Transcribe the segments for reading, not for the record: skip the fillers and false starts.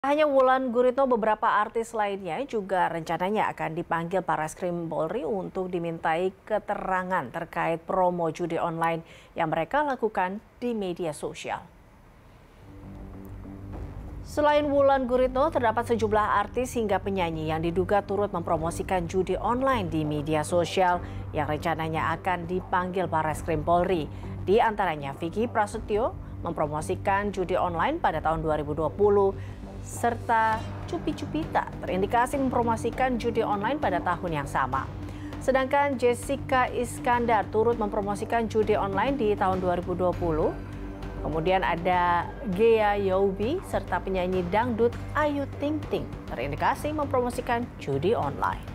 Hanya Wulan Guritno, beberapa artis lainnya juga rencananya akan dipanggil Barreskrim Polri untuk dimintai keterangan terkait promo judi online yang mereka lakukan di media sosial. Selain Wulan Guritno, terdapat sejumlah artis hingga penyanyi yang diduga turut mempromosikan judi online di media sosial yang rencananya akan dipanggil Barreskrim Polri. Di antaranya Vicky Prasetyo mempromosikan judi online pada tahun 2020, serta Cupi Cupita terindikasi mempromosikan judi online pada tahun yang sama. Sedangkan Jessica Iskandar turut mempromosikan judi online di tahun 2020. Kemudian ada Ghea Youbi serta penyanyi dangdut Ayu Ting Ting terindikasi mempromosikan judi online.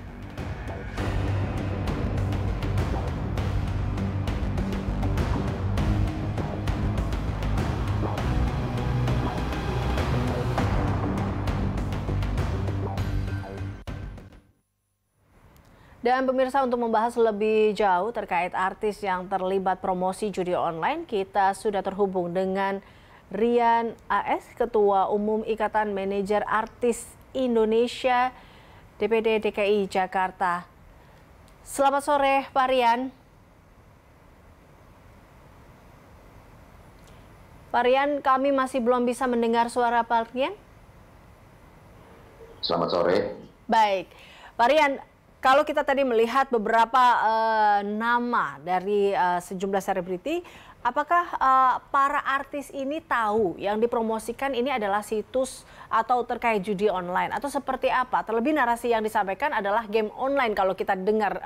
Dan pemirsa, untuk membahas lebih jauh terkait artis yang terlibat promosi judi online, kita sudah terhubung dengan Rian AS, Ketua Umum Ikatan Manajer Artis Indonesia DPD DKI Jakarta. Selamat sore, Pak Rian. Pak Rian, kami masih belum bisa mendengar suara Pak Rian. Selamat sore. Baik, Pak Rian. Kalau kita tadi melihat beberapa nama dari sejumlah selebriti, apakah para artis ini tahu yang dipromosikan ini adalah situs atau terkait judi online atau seperti apa? Terlebih narasi yang disampaikan adalah game online kalau kita dengar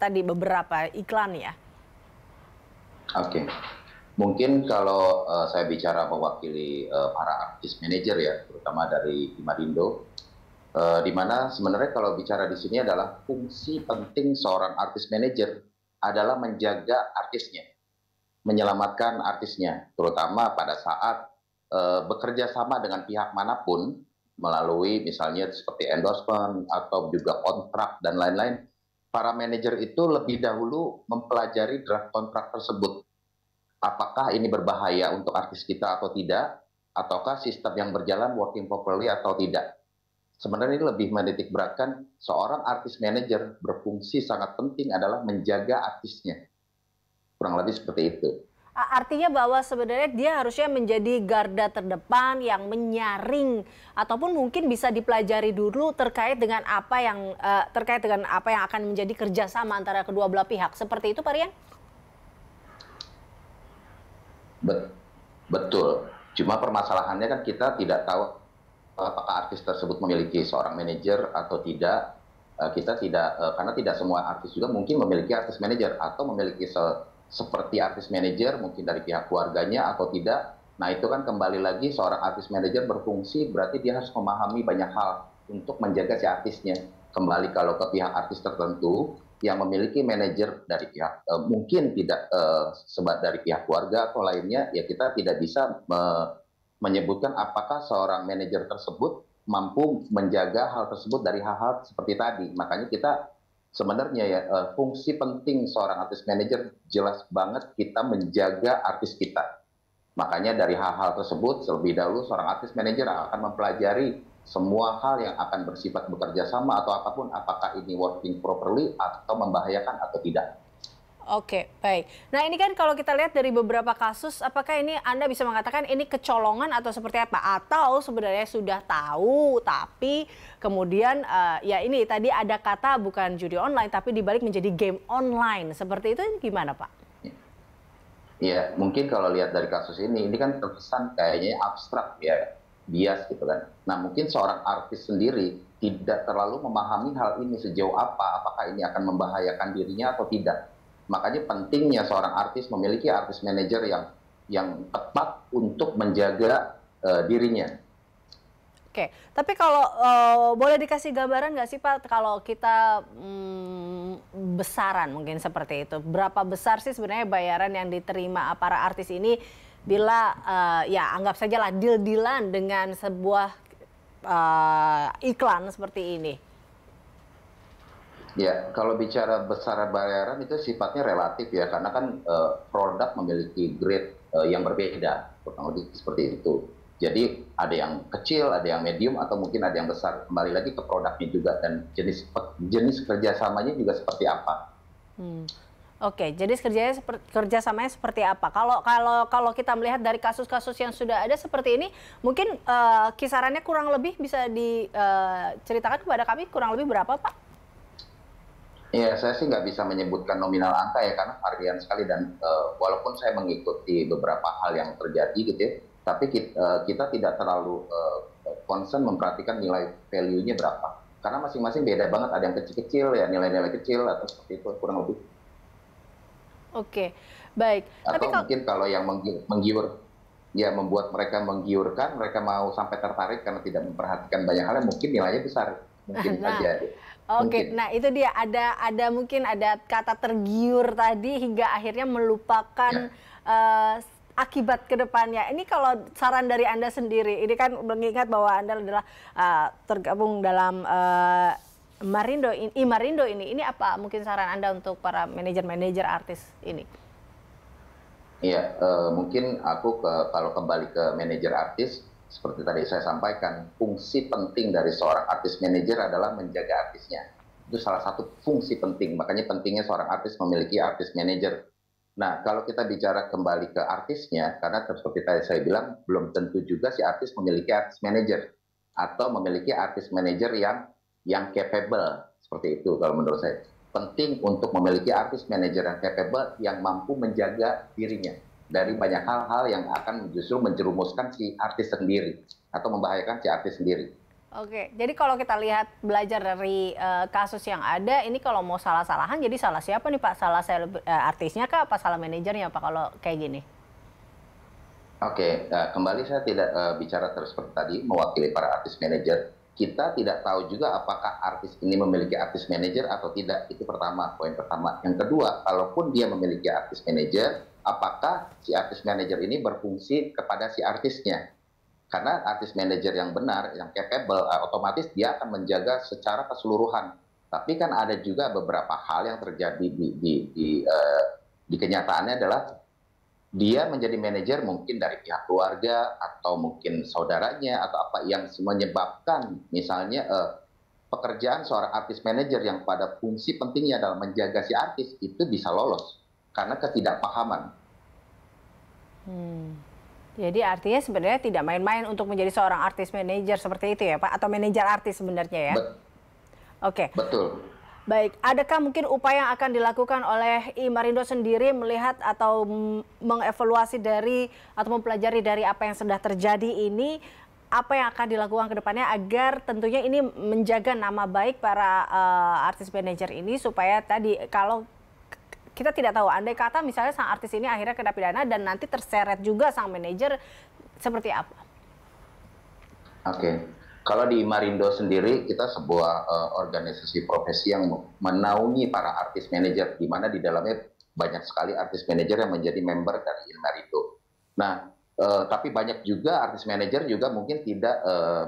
tadi beberapa iklannya. Oke, mungkin kalau saya bicara mewakili para artis manajer ya, terutama dari Imadindo. Di mana sebenarnya kalau bicara di sini adalah fungsi penting seorang artis manajer adalah menjaga artisnya, menyelamatkan artisnya, terutama pada saat bekerja sama dengan pihak manapun melalui misalnya seperti endorsement atau juga kontrak dan lain-lain. Para manajer itu lebih dahulu mempelajari draft kontrak tersebut. Apakah ini berbahaya untuk artis kita atau tidak, ataukah sistem yang berjalan working properly atau tidak. Sebenarnya ini lebih menitik beratkan seorang artis manajer berfungsi sangat penting adalah menjaga artisnya. Kurang lebih seperti itu. Artinya bahwa sebenarnya dia harusnya menjadi garda terdepan yang menyaring ataupun mungkin bisa dipelajari dulu terkait dengan apa yang akan menjadi kerjasama antara kedua belah pihak. Seperti itu, Pak Rian? Betul. Cuma permasalahannya kan kita tidak tahu apakah artis tersebut memiliki seorang manajer atau tidak. Kita tidak, karena tidak semua artis juga mungkin memiliki artis manajer atau memiliki seperti artis manajer mungkin dari pihak keluarganya atau tidak. Nah, itu kan kembali lagi seorang artis manajer berfungsi berarti dia harus memahami banyak hal untuk menjaga si artisnya. Kembali kalau ke pihak artis tertentu yang memiliki manajer dari pihak mungkin tidak sebat dari pihak keluarga atau lainnya, ya kita tidak bisa menyebutkan apakah seorang manajer tersebut mampu menjaga hal tersebut dari hal-hal seperti tadi. Makanya kita sebenarnya ya fungsi penting seorang artis manajer jelas banget kita menjaga artis kita. Makanya dari hal-hal tersebut terlebih dahulu seorang artis manajer akan mempelajari semua hal yang akan bersifat bekerja sama atau apapun, apakah ini working properly atau membahayakan atau tidak. Oke, baik. Nah, ini kan kalau kita lihat dari beberapa kasus, apakah ini Anda bisa mengatakan ini kecolongan atau seperti apa? Atau sebenarnya sudah tahu, tapi kemudian ya ini tadi ada kata bukan judi online, tapi dibalik menjadi game online. Seperti itu gimana, Pak? Ya, mungkin kalau lihat dari kasus ini kan terkesan kayaknya abstrak ya, bias gitu kan. Nah, mungkin seorang artis sendiri tidak terlalu memahami hal ini sejauh apa, apakah ini akan membahayakan dirinya atau tidak. Makanya pentingnya seorang artis memiliki artis manajer yang tepat untuk menjaga dirinya. Oke, tapi kalau boleh dikasih gambaran nggak sih Pak, kalau kita besaran mungkin seperti itu, berapa besar sih sebenarnya bayaran yang diterima para artis ini bila ya anggap saja lah deal-dealan dengan sebuah iklan seperti ini? Ya, kalau bicara besar bayaran itu sifatnya relatif ya, karena kan produk memiliki grade yang berbeda, kurang lebih seperti itu. Jadi ada yang kecil, ada yang medium, atau mungkin ada yang besar. Kembali lagi ke produknya juga dan jenis kerjasamanya juga seperti apa. Oke, jadi kerjasamanya seperti apa? Kalau kita melihat dari kasus-kasus yang sudah ada seperti ini, mungkin kisarannya kurang lebih bisa diceritakan kepada kami kurang lebih berapa, Pak? Iya, saya sih nggak bisa menyebutkan nominal angka ya, karena varian sekali dan walaupun saya mengikuti beberapa hal yang terjadi gitu ya, tapi kita tidak terlalu concern memperhatikan nilai value-nya berapa. Karena masing-masing beda banget, ada yang kecil-kecil ya, nilai-nilai kecil atau seperti itu kurang lebih. Oke, baik. Tapi Atau mungkin kalau yang menggiur, ya membuat mereka menggiurkan, mereka mau sampai tertarik karena tidak memperhatikan banyak hal, mungkin nilainya besar. Mungkin nah, aja. oke, Mungkin. nah itu dia mungkin ada kata tergiur tadi hingga akhirnya melupakan Ya. akibat kedepannya. Ini kalau saran dari Anda sendiri, ini kan mengingat bahwa Anda adalah tergabung dalam Imarindo ini apa mungkin saran Anda untuk para manajer-manajer artis ini? Iya, mungkin kalau kembali ke manajer artis, seperti tadi saya sampaikan, fungsi penting dari seorang artis manajer adalah menjaga artisnya. Itu salah satu fungsi penting, makanya pentingnya seorang artis memiliki artis manajer. Nah, kalau kita bicara kembali ke artisnya, karena seperti tadi saya bilang, belum tentu juga si artis memiliki artis manajer atau memiliki artis manajer yang capable, seperti itu kalau menurut saya. Penting untuk memiliki artis manajer yang capable, yang mampu menjaga dirinya dari banyak hal-hal yang akan justru menjerumuskan si artis sendiri atau membahayakan si artis sendiri. Oke, jadi kalau kita lihat belajar dari kasus yang ada, ini kalau mau salah-salahan, jadi salah siapa nih Pak? Salah artisnya kah, apa salah manajernya Pak kalau kayak gini? Oke, kembali saya tidak bicara terus seperti tadi, mewakili para artis manajer. Kita tidak tahu juga apakah artis ini memiliki artis manajer atau tidak. Itu pertama, poin pertama. Yang kedua, kalaupun dia memiliki artis manajer, apakah si artis manajer ini berfungsi kepada si artisnya? Karena artis manajer yang benar, yang capable, otomatis dia akan menjaga secara keseluruhan. Tapi kan ada juga beberapa hal yang terjadi di kenyataannya adalah dia menjadi manajer mungkin dari pihak keluarga atau mungkin saudaranya atau apa yang menyebabkan misalnya pekerjaan seorang artis manajer yang pada fungsi pentingnya adalah menjaga si artis itu bisa lolos karena ketidakpahaman. Jadi artinya sebenarnya tidak main-main untuk menjadi seorang artis manajer seperti itu ya Pak? Atau manajer artis sebenarnya ya? Oke. Betul. Baik, adakah mungkin upaya yang akan dilakukan oleh Imarindo sendiri melihat atau mengevaluasi dari atau mempelajari dari apa yang sudah terjadi ini, apa yang akan dilakukan ke depannya agar tentunya ini menjaga nama baik para artis manajer ini supaya tadi kalau kita tidak tahu, andai kata misalnya sang artis ini akhirnya kena pidana dan nanti terseret juga sang manajer, seperti apa? Oke. Kalau di Imarindo sendiri, kita sebuah organisasi profesi yang menaungi para artis manajer, di mana di dalamnya banyak sekali artis manajer yang menjadi member dari Imarindo. Nah, tapi banyak juga artis manajer juga mungkin tidak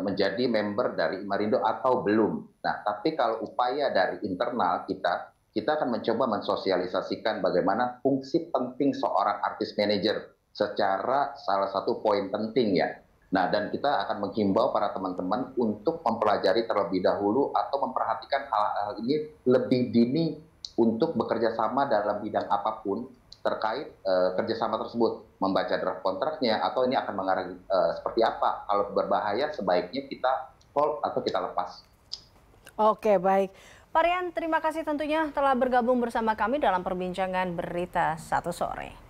menjadi member dari Imarindo atau belum. Nah, tapi kalau upaya dari internal kita akan mencoba mensosialisasikan bagaimana fungsi penting seorang artis manajer secara salah satu poin penting ya. Nah, dan kita akan menghimbau para teman-teman untuk mempelajari terlebih dahulu atau memperhatikan hal-hal ini lebih dini untuk bekerja sama dalam bidang apapun terkait kerjasama tersebut. Membaca draft kontraknya atau ini akan mengarah seperti apa. Kalau berbahaya sebaiknya kita hold atau kita lepas. Oke, baik. Pak Rian, terima kasih tentunya telah bergabung bersama kami dalam perbincangan Berita Satu Sore.